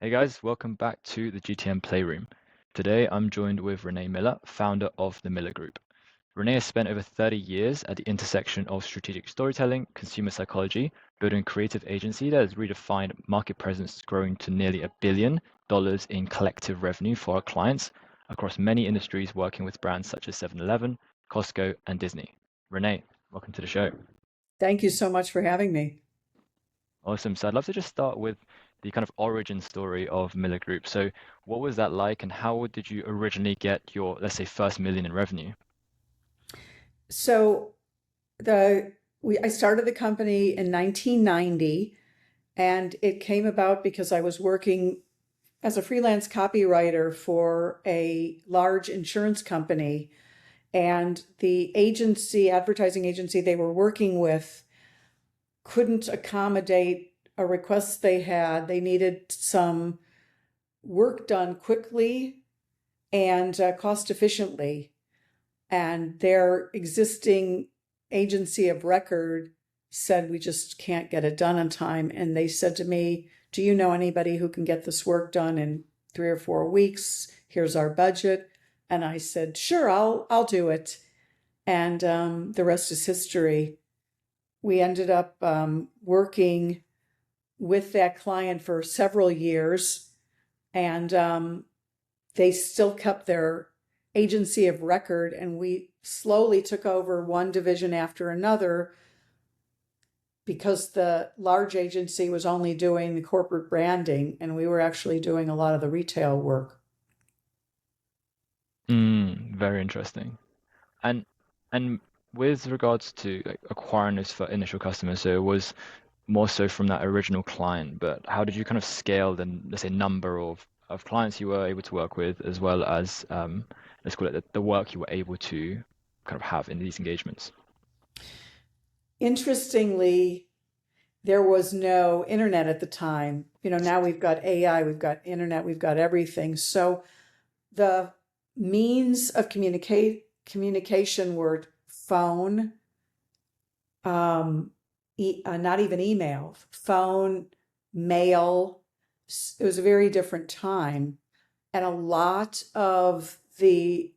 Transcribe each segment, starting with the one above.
Hey guys, welcome back to the GTM Playroom. Today I'm joined with Renee Miller, founder of the Miller Group. Renee has spent over 30 years at the intersection of strategic storytelling, consumer psychology, building a creative agency that has redefined market presence, growing to nearly $1 billion in collective revenue for our clients across many industries, working with brands such as 7-Eleven, Costco, and Disney. Renee, welcome to the show. Thank you so much for having me. Awesome. So I'd love to just start with the kind of origin story of Miller Group. So what was that like, and how did you originally get your, let's say, first million in revenue? So I started the company in 1990, and it came about because I was working as a freelance copywriter for a large insurance company, and the advertising agency they were working with couldn't accommodate a request they had. They needed some work done quickly and cost efficiently. And their existing agency of record said, we just can't get it done on time. And they said to me, do you know anybody who can get this work done in 3 or 4 weeks? Here's our budget. And I said, sure, I'll do it. And the rest is history. We ended up working with that client for several years, and they still kept their agency of record, and we slowly took over one division after another because the large agency was only doing the corporate branding and we were actually doing a lot of the retail work. Very interesting. And and with regards to like acquiring this for initial customers, so it was more so from that original client, but how did you kind of scale the, let's say, number of clients you were able to work with, as well as let's call it the work you were able to kind of have in these engagements? Interestingly, there was no internet at the time. Now we've got AI, we've got internet, we've got everything. So the means of communication were phone, not even email, phone, mail. It was a very different time. And a lot of the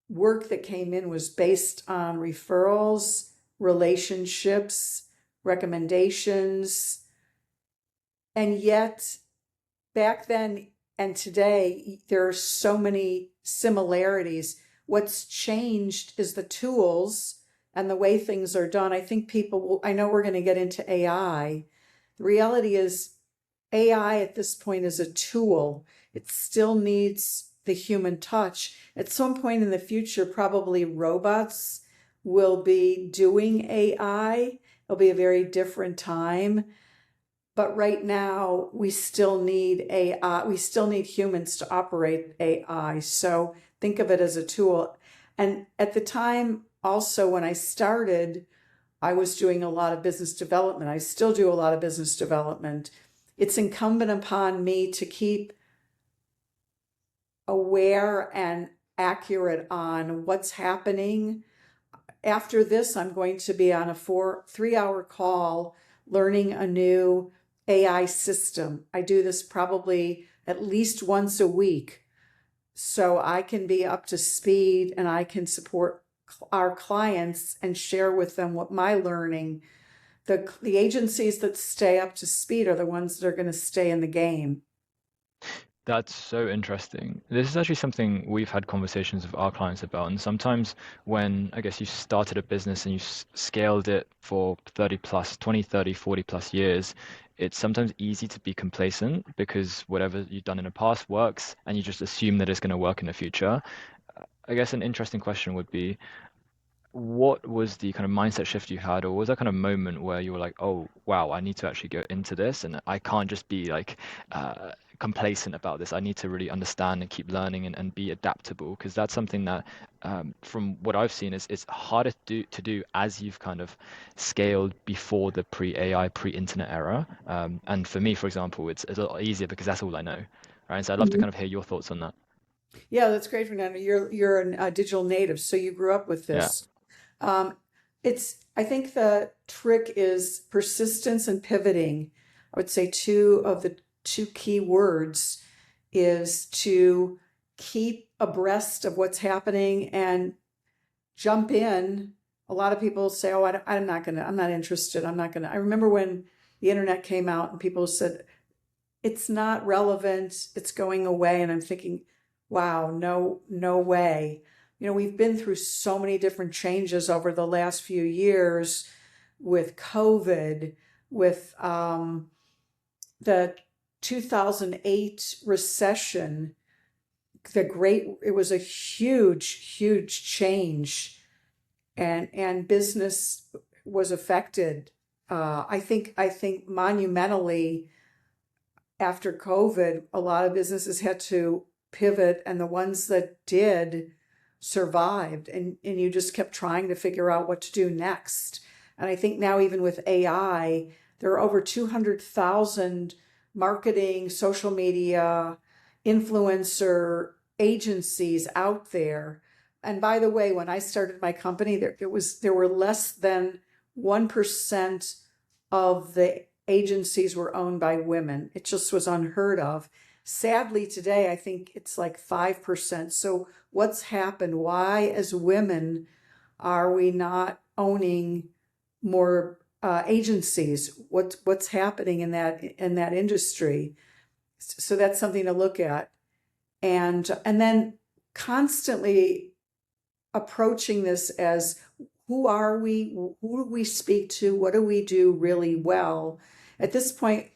work that came in was based on referrals, relationships, recommendations. And yet, back then and today, there are so many similarities. What's changed is the tools and the way things are done. I think I know we're going to get into AI. The reality is, AI at this point is a tool. It still needs the human touch. At some point in the future, probably robots will be doing AI. It'll be a very different time. But right now, we still need AI. We still need humans to operate AI. So think of it as a tool. And at the time, also, when I started, I was doing a lot of business development. I still do a lot of business development. It's incumbent upon me to keep aware and accurate on what's happening. After this, I'm going to be on a 3-hour call learning a new AI system. I do this probably at least once a week so I can be up to speed and I can support our clients and share with them what my learning. The agencies that stay up to speed are the ones that are going to stay in the game. That's so interesting. This is actually something we've had conversations with our clients about. And sometimes when I guess you started a business and you scaled it for 30 plus, 20, 30, 40 plus years, it's sometimes easy to be complacent because whatever you've done in the past works and you just assume that it's going to work in the future. I guess an interesting question would be, what was the kind of mindset shift you had, or was that kind of moment where you were like, oh, wow, I need to actually go into this and I can't just be like complacent about this. I need to really understand and keep learning and be adaptable because that's something that, from what I've seen, is it's harder to do as you've kind of scaled before the pre-AI, pre-internet era. And for me, for example, it's a lot easier because that's all I know, right? So I'd love to kind of hear your thoughts on that. Yeah, that's great, Fernando. You're a digital native, so you grew up with Yeah. this. Um, I think the trick is persistence and pivoting. I would say two of the two key words is to keep abreast of what's happening and jump in. A lot of people say, "Oh, I'm not interested. I'm not gonna." I remember when the internet came out and people said, "It's not relevant. It's going away." And I'm thinking, wow, no, no way. We've been through so many different changes over the last few years with COVID, with the 2008 recession, it was a huge, huge change, and business was affected. I think monumentally after COVID, a lot of businesses had to pivot, and the ones that did survived, and you just kept trying to figure out what to do next. And I think now, even with AI, there are over 200,000 marketing, social media, influencer agencies out there. And by the way, when I started my company, there were less than 1% of the agencies were owned by women. It just was unheard of. Sadly, today, I think it's like 5%. So what's happened? Why, as women, are we not owning more agencies? What's happening in that industry? So that's something to look at, and then constantly approaching this as, who are we? Who do we speak to? What do we do really well? At this point,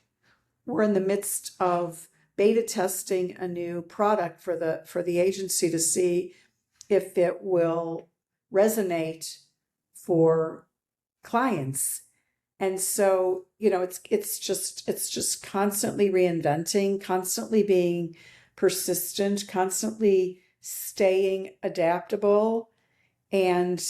we're in the midst of beta testing a new product for the agency to see if it will resonate for clients. And so, it's just constantly reinventing, constantly being persistent, constantly staying adaptable and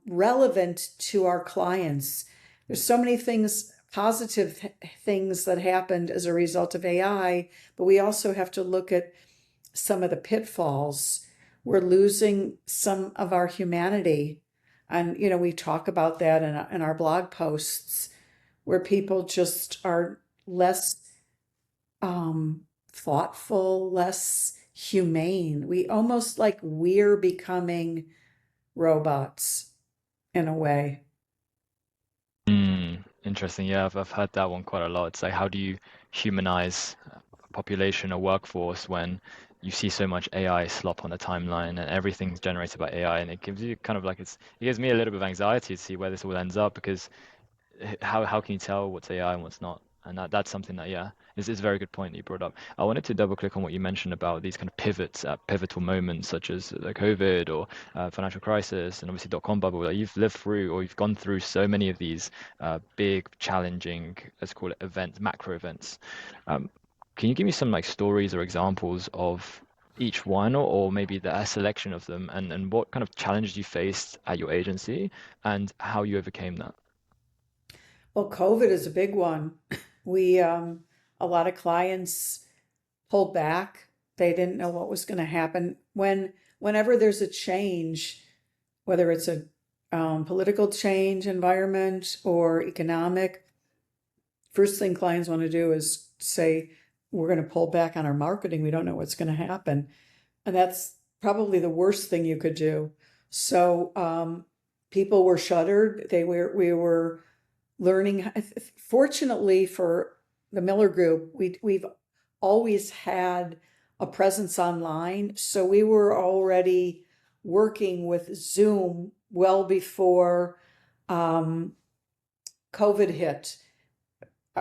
relevant to our clients. There's so many things, positive things that happened as a result of AI, but we also have to look at some of the pitfalls. We're losing some of our humanity. And, we talk about that in our blog posts, where people just are less thoughtful, less humane. We're becoming robots in a way. Interesting. Yeah, I've heard that one quite a lot. It's like, how do you humanize a population, a workforce, when you see so much AI slop on the timeline and everything's generated by AI, and it gives you kind of like it gives me a little bit of anxiety to see where this all ends up, because how can you tell what's AI and what's not? And that's something that, yeah, is a very good point that you brought up. I wanted to double click on what you mentioned about these kind of pivots at pivotal moments, such as the COVID or financial crisis, and obviously dot-com bubble. Like, you've lived through, or you've gone through so many of these big, challenging, let's call it events, macro events. Can you give me some like stories or examples of each one, or maybe a selection of them, and what kind of challenges you faced at your agency and how you overcame that? Well, COVID is a big one. We, a lot of clients pulled back. They didn't know what was going to happen. Whenever there's a change, whether it's a political change, environment, or economic, first thing clients want to do is say, we're going to pull back on our marketing. We don't know what's going to happen. And that's probably the worst thing you could do. So people were shuttered. We were learning. Fortunately for the Miller Group, we've always had a presence online. So we were already working with Zoom well before COVID hit.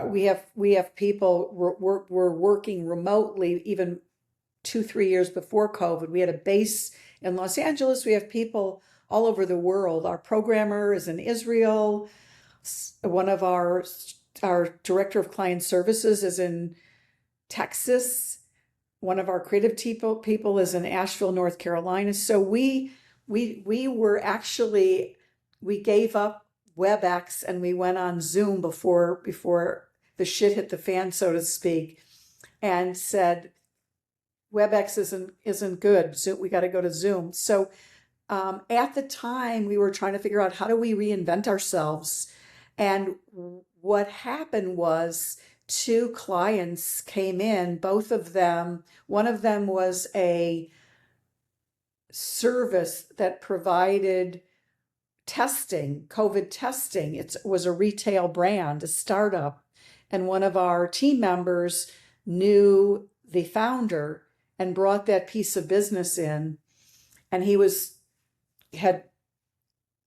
We have people were working remotely even 2-3 years before COVID. We had a base in Los Angeles. We have people all over the world. Our programmer is in Israel. One of our director of client services is in Texas. One of our creative people is in Asheville, North Carolina. So we were actually, we gave up WebEx and we went on Zoom before the shit hit the fan, so to speak, and said WebEx isn't good. So we got to go to Zoom. So at the time, we were trying to figure out, how do we reinvent ourselves? And what happened was two clients came in, both of them, one of them was a service that provided testing, COVID testing. It was a retail brand, a startup. And one of our team members knew the founder and brought that piece of business in. And he had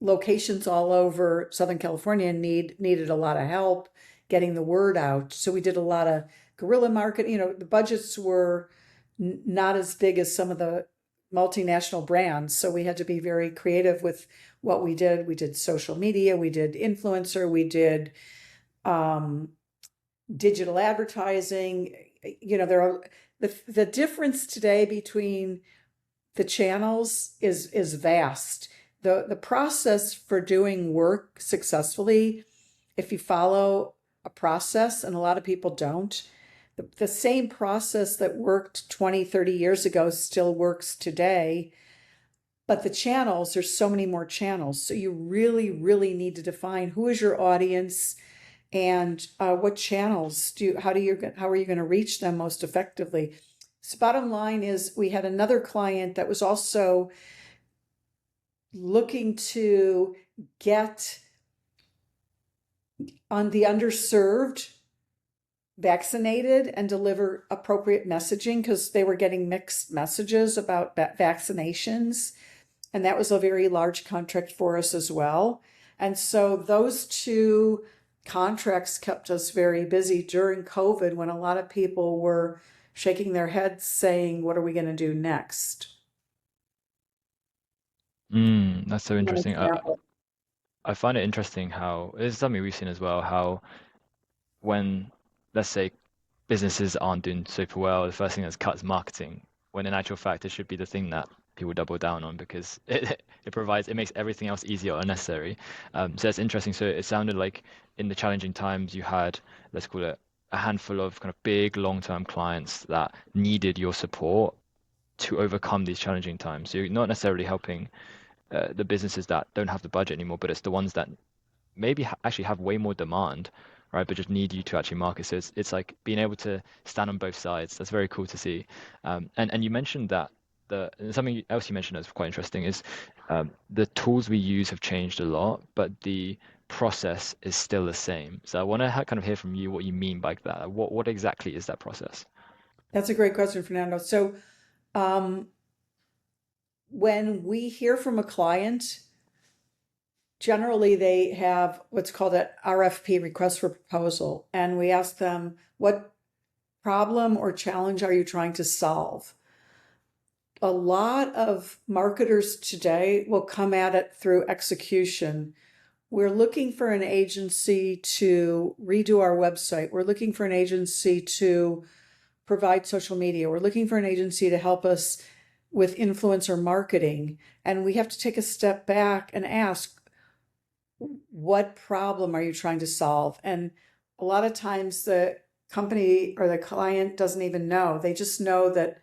locations all over Southern California and needed a lot of help getting the word out. So we did a lot of guerrilla marketing. The budgets were not as big as some of the multinational brands. So we had to be very creative with what we did. We did social media, we did influencer, we did digital advertising. There are the difference today between the channels is vast. The process for doing work successfully, if you follow a process, and a lot of people don't, the same process that worked 20, 30 years ago still works today. But the channels, there's so many more channels. So you really, really need to define who is your audience and what channels how are you going to reach them most effectively. So bottom line is, we had another client that was also looking to get on the underserved vaccinated and deliver appropriate messaging, because they were getting mixed messages about vaccinations. And that was a very large contract for us as well. And so those two contracts kept us very busy during COVID, when a lot of people were shaking their heads saying, what are we going to do next? That's so One interesting. example. I find it interesting how this is something we've seen as well, how when, let's say, businesses aren't doing super well, the first thing that's cut is marketing, when in actual fact it should be the thing that people double down on, because it makes everything else easier or unnecessary. So that's interesting. So it sounded like in the challenging times you had, let's call it, a handful of kind of big long-term clients that needed your support to overcome these challenging times. So you're not necessarily helping the businesses that don't have the budget anymore, but it's the ones that maybe actually have way more demand, right? But just need you to actually market. So it's like being able to stand on both sides. That's very cool to see. And you mentioned that and something else you mentioned that's quite interesting is the tools we use have changed a lot, but the process is still the same. So I want to kind of hear from you what you mean by that. What exactly is that process? That's a great question, Fernando. So um, when we hear from a client, generally they have what's called an RFP, request for proposal, and we ask them, what problem or challenge are you trying to solve? A lot of marketers today will come at it through execution. We're looking for an agency to redo our website. We're looking for an agency to provide social media. We're looking for an agency to help us with influencer marketing. And we have to take a step back and ask, what problem are you trying to solve? And a lot of times the company or the client doesn't even know. They just know that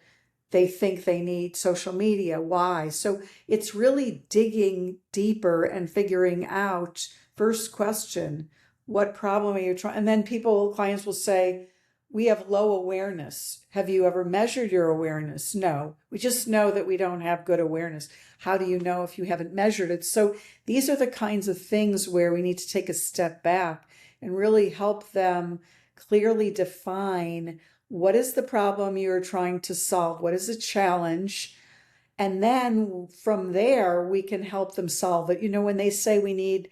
they think they need social media. Why? So it's really digging deeper and figuring out, first question, what problem are you trying? And then clients will say, we have low awareness. Have you ever measured your awareness? No. We just know that we don't have good awareness. How do you know if you haven't measured it? So these are the kinds of things where we need to take a step back and really help them clearly define, what is the problem you're trying to solve? What is the challenge? And then from there, we can help them solve it. When they say we need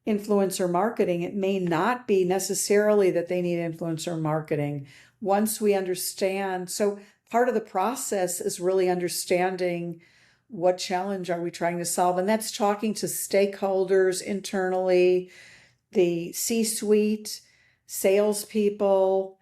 influencer marketing, it may not be necessarily that they need influencer marketing. Once we understand, so part of the process is really understanding, what challenge are we trying to solve? And that's talking to stakeholders internally, the C-suite, salespeople,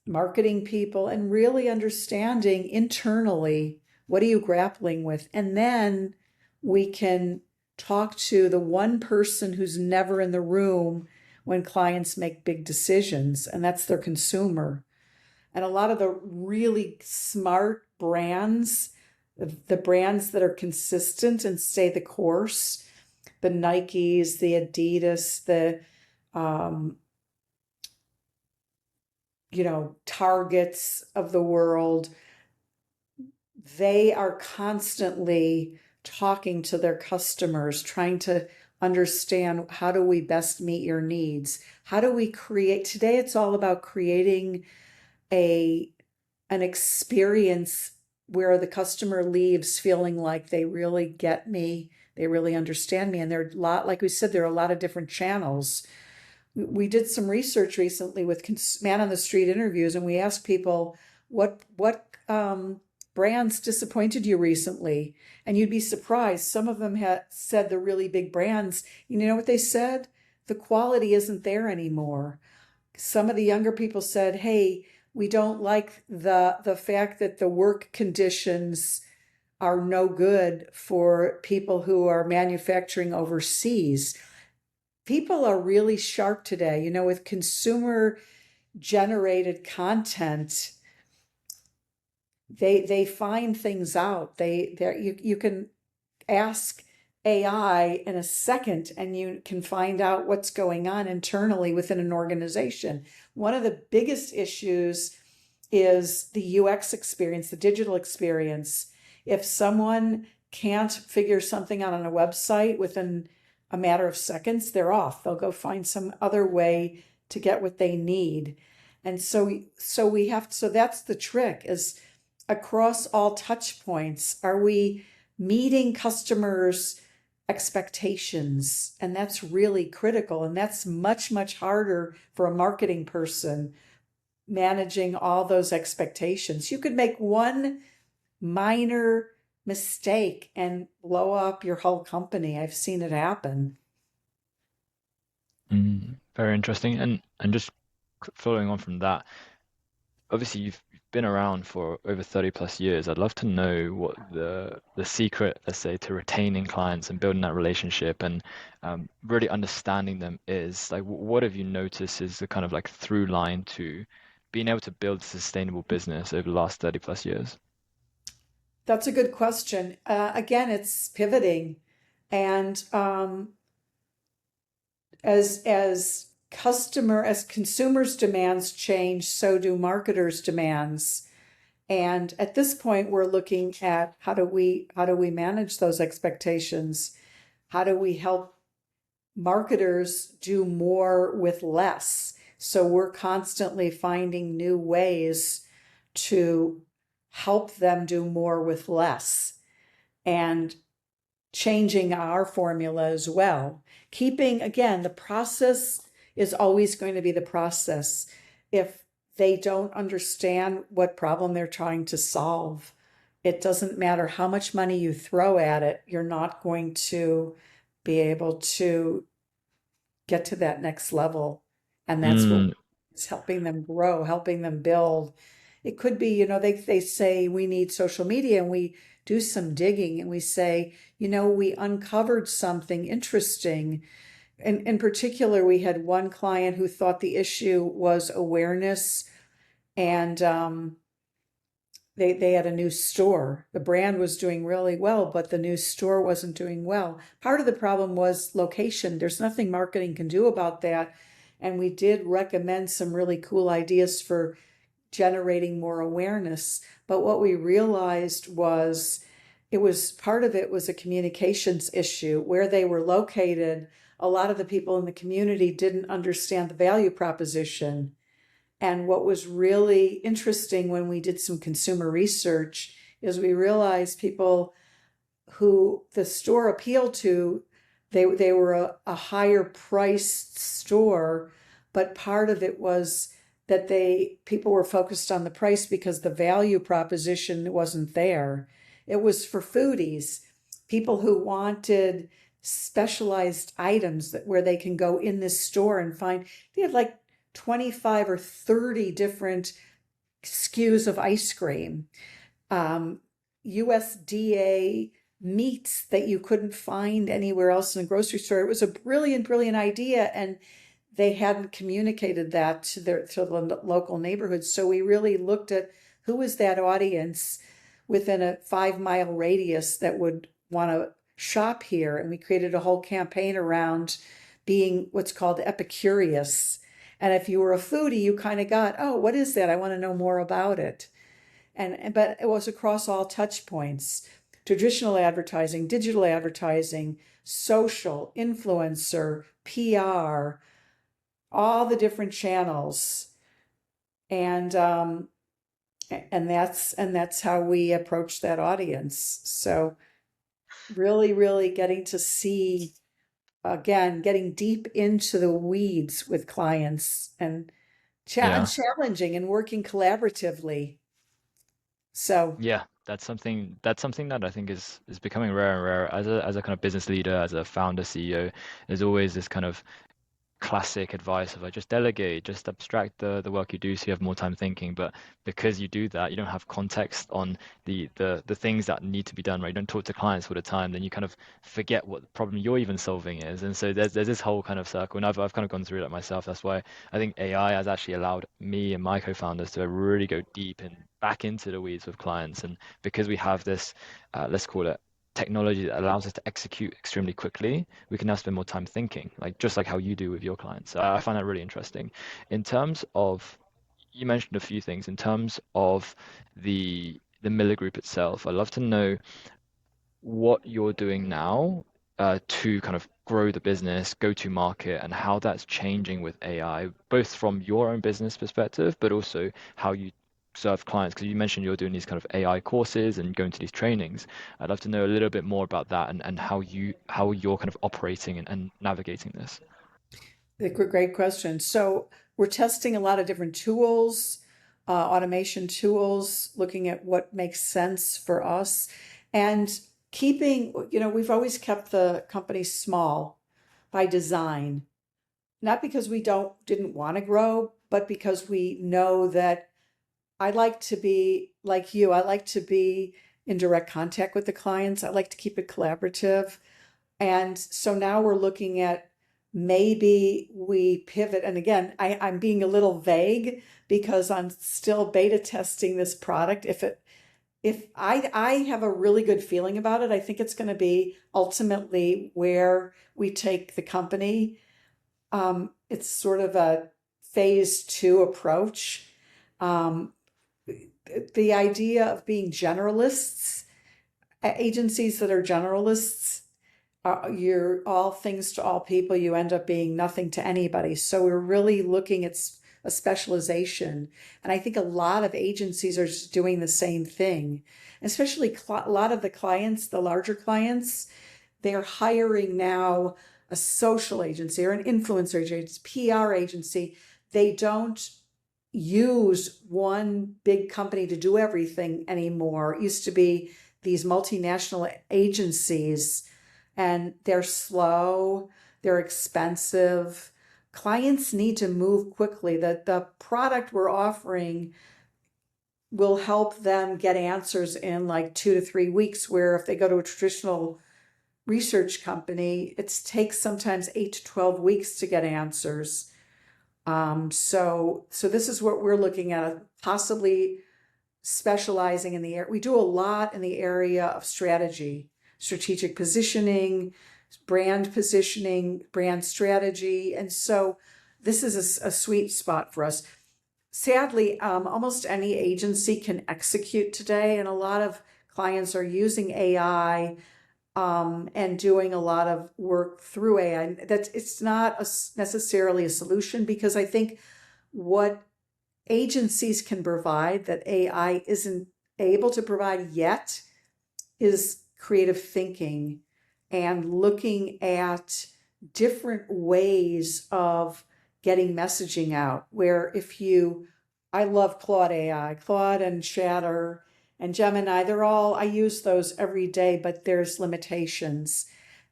marketing people, and really understanding internally, what are you grappling with? And then we can talk to the one person who's never in the room when clients make big decisions, and that's their consumer. And a lot of the really smart brands, the brands that are consistent and stay the course, the Nikes, the Adidas, the Targets of the world, they are constantly talking to their customers, trying to understand how do we best meet your needs? How do we create? Today it's all about creating a an experience where the customer leaves feeling like they really get me, they really understand me. And there are a lot, like we said, there are a lot of different channels. We did some research recently with man on the street interviews, and we asked people what brands disappointed you recently, and you'd be surprised. Some of them had said the really big brands. You know what they said? The quality isn't there anymore. Some of the younger people said, "Hey, we don't like the fact that the work conditions are no good for people who are manufacturing overseas." People are really sharp today, with consumer generated content. They find things out. You can ask AI in a second and you can find out what's going on internally within an organization. One of the biggest issues is the UX experience, the digital experience. If someone can't figure something out on a website within a matter of seconds, they're off. They'll go find some other way to get what they need. And so that's the trick, is across all touch points, are we meeting customers' expectations? And that's really critical. And that's much, much harder for a marketing person, managing all those expectations. You could make one minor mistake and blow up your whole company. I've seen it happen. Very interesting. And just following on from that, obviously you've been around for over 30 plus years. I'd love to know what the secret, let's say, to retaining clients and building that relationship and really understanding them is. Like, what have you noticed is the kind of like through line to being able to build a sustainable business over the last 30 plus years? That's a good question. Again, it's pivoting, and as consumers' demands change, so do marketers' demands. And at this point, we're looking at how do we manage those expectations? How do we help marketers do more with less? So we're constantly finding new ways to help them do more with less, and changing our formula as well. Keeping, again, the process is always going to be the process. If they don't understand what problem they're trying to solve, it doesn't matter how much money you throw at it, you're not going to be able to get to that next level. And that's what Mm, is helping them grow, helping them build. It could be, they say we need social media, and we do some digging and we say, we uncovered something interesting. And in particular, we had one client who thought the issue was awareness, and they had a new store. The brand was doing really well, but the new store wasn't doing well. Part of the problem was location. There's nothing marketing can do about that. And we did recommend some really cool ideas for generating more awareness. But what we realized was part of it was a communications issue. Where they were located, a lot of the people in the community didn't understand the value proposition. And what was really interesting when we did some consumer research is we realized people who the store appealed to, they were a higher priced store, but part of it was that people were focused on the price because the value proposition wasn't there. It was for foodies, people who wanted specialized items where they can go in this store and find. They had like 25 or 30 different SKUs of ice cream, USDA meats that you couldn't find anywhere else in a grocery store. It was a brilliant, brilliant idea, and they hadn't communicated that to the local neighborhoods. So we really looked at who was that audience within a 5-mile radius that would want to shop here, and we created a whole campaign around being what's called Epicurious. And if you were a foodie, you kind of got, oh, what is that? I want to know more about it. But it was across all touch points: traditional advertising, digital advertising, social, influencer, PR, all the different channels. And that's how we approach that audience. So really, really getting to see, again, getting deep into the weeds with clients and Yeah. challenging and working collaboratively. So Yeah, that's something that I think is becoming rarer and rarer as a kind of business leader, as a founder, CEO. There's always this kind of classic advice of like just delegate, just abstract the work you do so you have more time thinking. But because you do that, you don't have context on the things that need to be done, right? You don't talk to clients all the time, then you kind of forget what the problem you're even solving is. And so there's this whole kind of circle, and I've kind of gone through that myself. That's why I think AI has actually allowed me and my co-founders to really go deep and back into the weeds with clients. And because we have this, let's call it technology that allows us to execute extremely quickly, we can now spend more time thinking, like just like how you do with your clients. So I find that really interesting. In terms of, you mentioned a few things in terms of the Miller Group itself. I'd love to know what you're doing now to kind of grow the business, go to market, and how that's changing with AI, both from your own business perspective, but also how you serve clients. Because you mentioned you're doing these kind of AI courses and going to these trainings. I'd love to know a little bit more about that and how you're kind of operating and navigating this. great question. So we're testing a lot of different tools, automation tools, looking at what makes sense for us, and keeping, we've always kept the company small by design, not because we didn't want to grow, but because we know that I like to be like you. I like to be in direct contact with the clients. I like to keep it collaborative. And so now we're looking at, maybe we pivot. And again, I'm being a little vague because I'm still beta testing this product. If I have a really good feeling about it, I think it's going to be ultimately where we take the company. It's sort of a phase two approach. Um, the idea of being generalists, agencies that are generalists, you're all things to all people, you end up being nothing to anybody. So we're really looking at a specialization. And I think a lot of agencies are just doing the same thing, especially a lot of the clients, the larger clients, they're hiring now a social agency or an influencer agency, PR agency. They don't use one big company to do everything anymore. It used to be these multinational agencies, and they're slow, they're expensive. Clients need to move quickly. The product we're offering will help them get answers in like 2 to 3 weeks, where if they go to a traditional research company, it takes sometimes 8 to 12 weeks to get answers. So this is what we're looking at, possibly specializing in the area. We do a lot in the area of strategy, strategic positioning, brand strategy. And so this is a sweet spot for us. Sadly, almost any agency can execute today, and a lot of clients are using AI, and doing a lot of work through AI. It's not necessarily a solution, because I think what agencies can provide that AI isn't able to provide yet is creative thinking and looking at different ways of getting messaging out. Where I love Claude AI, Claude and Shatter and Gemini, I use those every day, but there's limitations.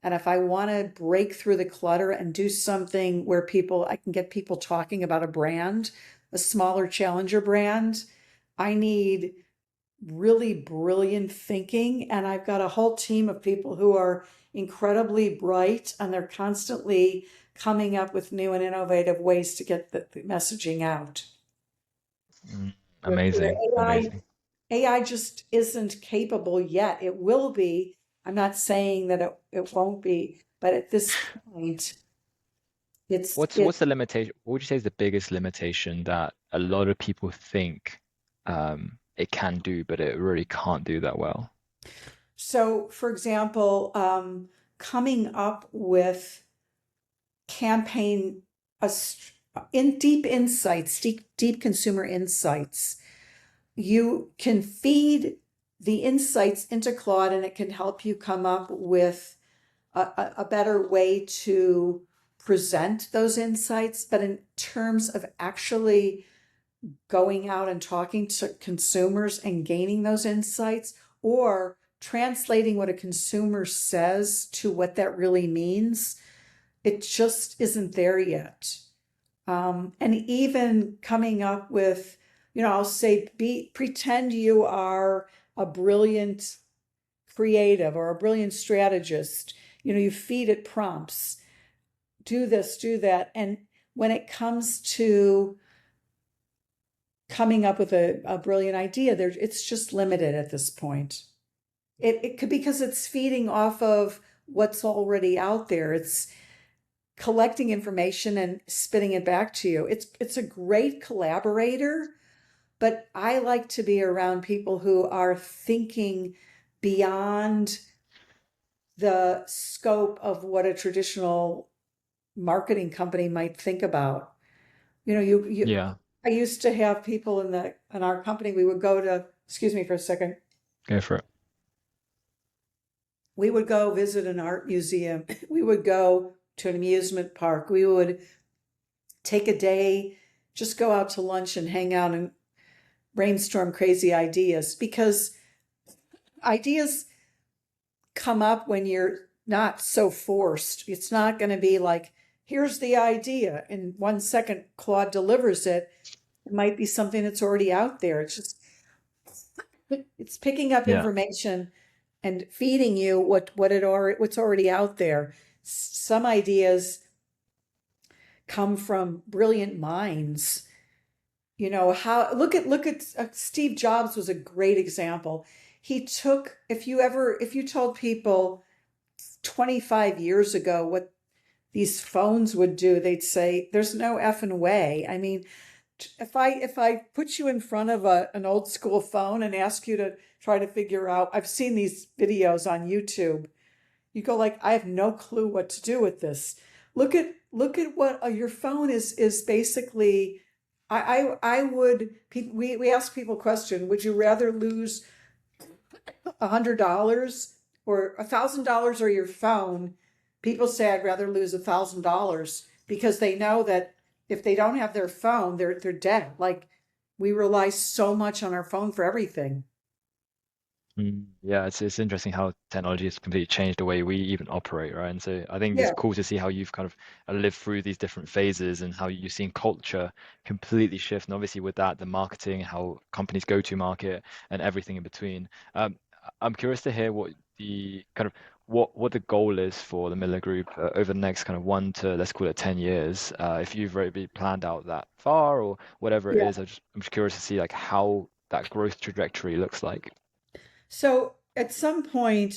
And if I want to break through the clutter and do something where I can get people talking about a brand, a smaller challenger brand, I need really brilliant thinking. And I've got a whole team of people who are incredibly bright, and they're constantly coming up with new and innovative ways to get the messaging out. Mm, Where amazing, amazing. AI just isn't capable yet. It will be. I'm not saying that it won't be, but at this point, It's What's the limitation? What would you say is the biggest limitation that a lot of people think it can do, but it really can't do that well? so, for example, coming up with campaign a in deep insights, deep consumer insights. You can feed the insights into Claude, and it can help you come up with a better way to present those insights. But in terms of actually going out and talking to consumers and gaining those insights, or translating what a consumer says to what that really means, it just isn't there yet. And even coming up with, I'll say, pretend you are a brilliant creative or a brilliant strategist. You feed it prompts, do this, do that. And when it comes to coming up with a brilliant idea, it's just limited at this point. It could, because it's feeding off of what's already out there. It's collecting information and spitting it back to you. It's a great collaborator, but I like to be around people who are thinking beyond the scope of what a traditional marketing company might think about. You Yeah, I used to have people in our company. We would go to, excuse me for a second. go for it. We would go visit an art museum. We would go to an amusement park. We would take a day, just go out to lunch and hang out and brainstorm crazy ideas, because ideas come up when you're not so forced. It's not going to be like, here's the idea. In 1 second, Claude delivers it. It might be something that's already out there. It's picking up Yeah. information and feeding you what's already out there. Some ideas come from brilliant minds. How look at Steve Jobs was a great example. He took, if you told people 25 years ago what these phones would do, they'd say there's no effing way. I mean, if I put you in front of an old school phone and ask you to try to figure out, I've seen these videos on YouTube. You go like, I have no clue what to do with this. Look at what your phone is basically. I would, we ask people a question: would you rather lose $100 or $1,000 or your phone? People say I'd rather lose $1,000, because they know that if they don't have their phone, they're dead. Like, we rely so much on our phone for everything. Yeah, it's interesting how technology has completely changed the way we even operate, right? And so I think it's Yeah, cool to see how you've kind of lived through these different phases and how you've seen culture completely shift. And obviously with that, the marketing, how companies go to market and everything in between. I'm curious to hear what the kind of what the goal is for the Miller Group over the next kind of 1 to, let's call it, 10 years. If you've already planned out that far or whatever it yeah. is, I'm just curious to see like how that growth trajectory looks like. So at some point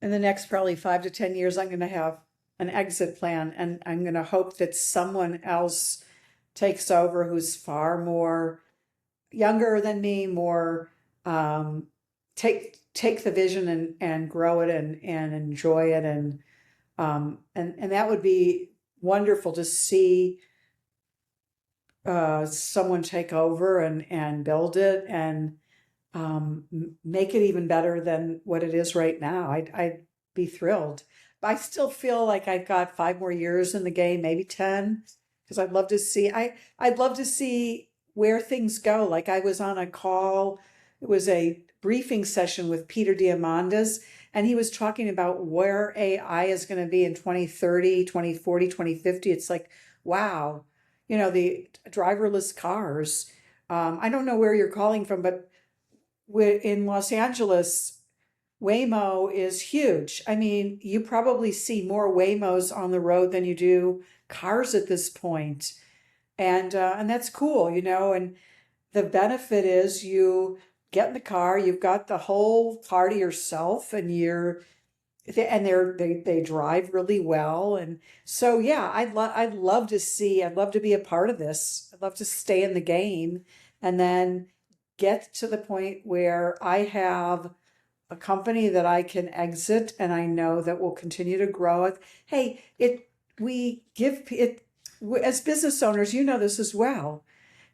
in the next probably 5 to 10 years, I'm going to have an exit plan, and I'm going to hope that someone else takes over who's far more younger than me, more take the vision and grow it and enjoy it, and that would be wonderful to see someone take over and build it and make it even better than what it is right now. I'd be thrilled. But I still feel like I've got 5 more years in the game, maybe 10, because I'd love to see where things go. Like, I was on a call, it was a briefing session with Peter Diamandis, and he was talking about where AI is going to be in 2030, 2040, 2050. It's like, wow, the driverless cars. I don't know where you're calling from, but in Los Angeles, Waymo is huge. I mean, you probably see more Waymos on the road than you do cars at this point. And that's cool, and the benefit is you get in the car, you've got the whole car to yourself, and they drive really well. And so, yeah, I'd love to be a part of this. I'd love to stay in the game and then get to the point where I have a company that I can exit and I know that will continue to grow it. Hey, we give it, as business owners, you know this as well.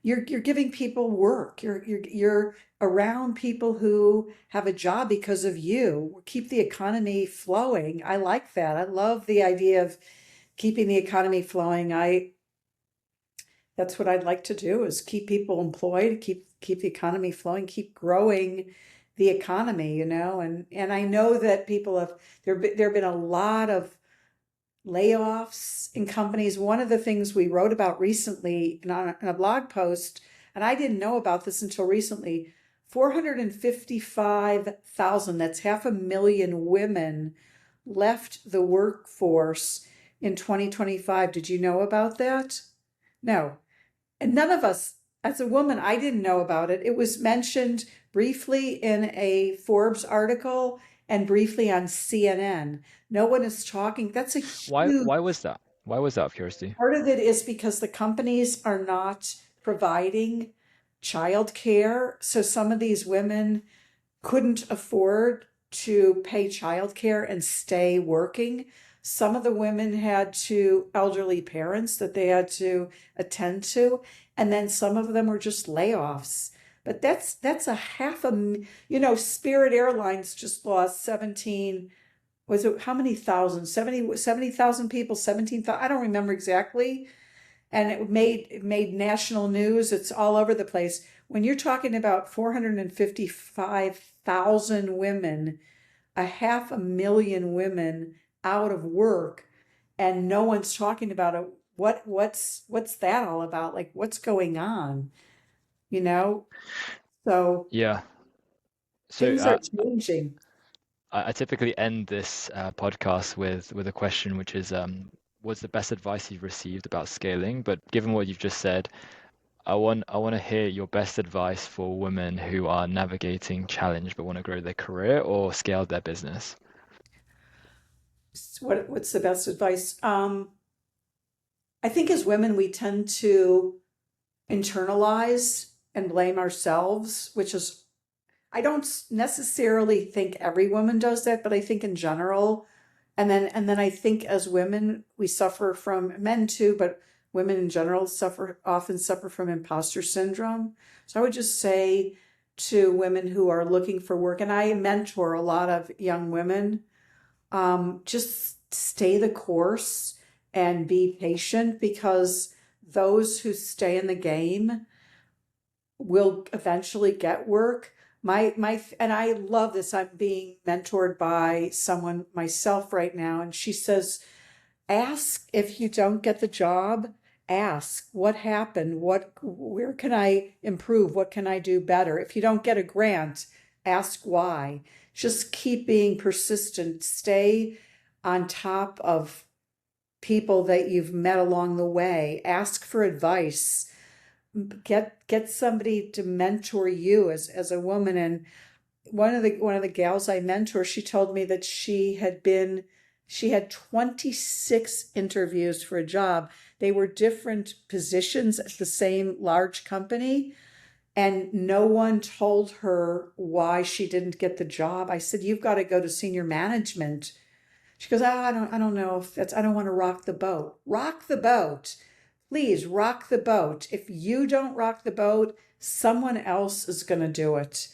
You're giving people work. You're around people who have a job because of you. Keep the economy flowing. I like that. I love the idea of keeping the economy flowing. I That's what I'd like to do, is keep people employed, keep the economy flowing, keep growing the economy, and I know that people have there have been a lot of layoffs in companies. One of the things we wrote about recently in a blog post, and I didn't know about this until recently, 455,000, that's 500,000 women left the workforce in 2025. Did you know about that? No. And none of us, as a woman, I didn't know about it. It was mentioned briefly in a Forbes article and briefly on CNN. No one is talking. That's a huge Why was that? Why was that, out of curiosity? part of it, is because the companies are not providing childcare. So some of these women couldn't afford to pay childcare and stay working. Some of the women had elderly parents that they had to attend to, and then some of them were just layoffs. But that's a Spirit Airlines just lost 17, was it how many thousand? 70,000 people, 17,000, I don't remember exactly. And it made national news. It's all over the place. When you're talking about 455,000 women, 500,000 women out of work, and no one's talking about it, what's that all about? Like, what's going on? You know? So Yeah. So things are changing. I typically end this podcast with a question, which is, what's the best advice you've received about scaling? But given what you've just said, I want to hear your best advice for women who are navigating challenge but want to grow their career or scale their business. What's the best advice? I think as women, we tend to internalize and blame ourselves, which is, I don't necessarily think every woman does that, but I think in general. And then I think as women, we suffer from, men too, but women in general often suffer from imposter syndrome. So I would just say to women who are looking for work, and I mentor a lot of young women, just stay the course and be patient, because those who stay in the game will eventually get work. And I love this. I'm being mentored by someone myself right now, and she says, ask, if you don't get the job, ask what happened, where can I improve, what can I do better? If you don't get a grant, ask why. Just keep being persistent. Stay on top of people that you've met along the way. Ask for advice. Get somebody to mentor you as a woman. And one of the gals I mentor, she told me that she had 26 interviews for a job. They were different positions at the same large company, and no one told her why she didn't get the job. I said, "You've got to go to senior management." She goes, "Oh, I don't know if that's, I don't want to rock the boat." Rock the boat. Please rock the boat. If you don't rock the boat, someone else is going to do it.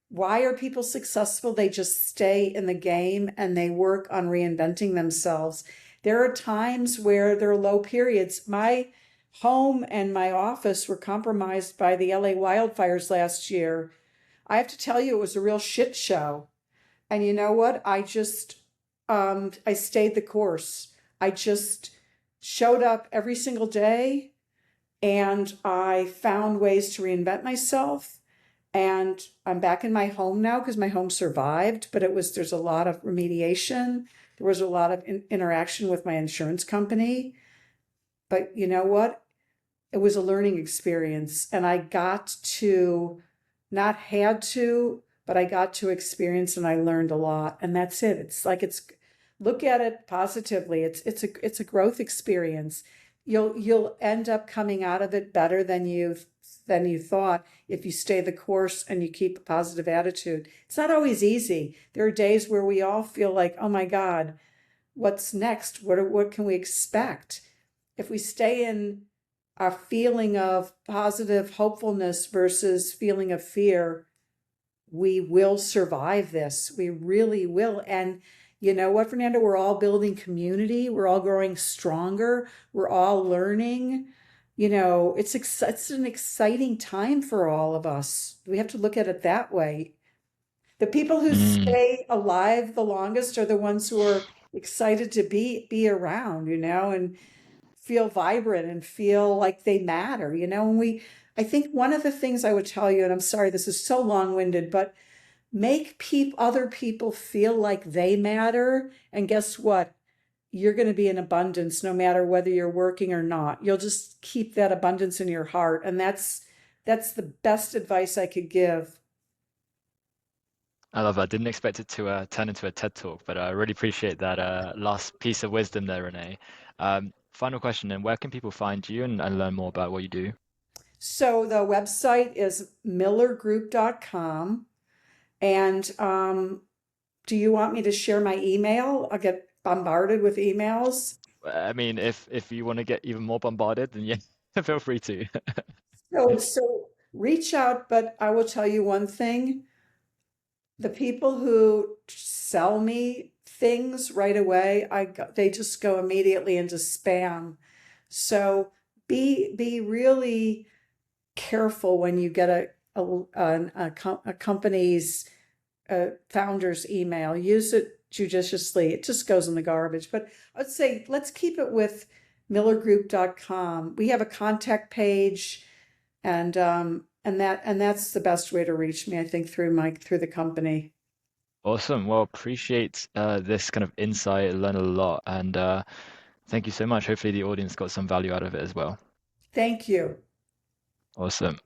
Why are people successful? They just stay in the game and they work on reinventing themselves. There are times where there are low periods. My home and my office were compromised by the LA wildfires last year. I have to tell you, it was a real shit show. And you know what? I stayed the course. I just showed up every single day, and I found ways to reinvent myself. And I'm back in my home now because my home survived, but there's a lot of remediation. There was a lot of interaction with my insurance company. But you know what? It was a learning experience, and I got to, not had to, but I got to experience and I learned a lot. And that's it. It's like look at it positively. It's a growth experience. You'll end up coming out of it better than you thought if you stay the course and you keep a positive attitude. It's not always easy. There are days where we all feel like, oh my God, what's next? What can we expect? If we stay in our feeling of positive hopefulness versus feeling of fear, we will survive this. We really will. And you know what, Fernando? We're all building community. We're all growing stronger. We're all learning. It's an exciting time for all of us. We have to look at it that way. The people who Mm. stay alive the longest are the ones who are excited to be around, and feel vibrant and feel like they matter, and I think one of the things I would tell you, and I'm sorry this is so long-winded, but make other people feel like they matter, and guess what? You're going to be in abundance no matter whether you're working or not. You'll just keep that abundance in your heart, and that's the best advice I could give. I love that. Didn't expect it to turn into a TED talk, but I really appreciate that last piece of wisdom there, Renee. Final question, then, where can people find you and learn more about what you do? So the website is millergroup.com. And do you want me to share my email? I'll get bombarded with emails. I mean, if you want to get even more bombarded, then yeah, feel free to. So reach out, but I will tell you one thing. The people who sell me things right away, they just go immediately into spam. So be really careful when you get a company's founder's email. Use it judiciously. It just goes in the garbage. But I'd say let's keep it with millergroup.com. We have a contact page, and that's the best way to reach me, I think, through the company. Awesome. Well, appreciate this kind of insight, learn a lot, and thank you so much. Hopefully the audience got some value out of it as well. Thank you. Awesome.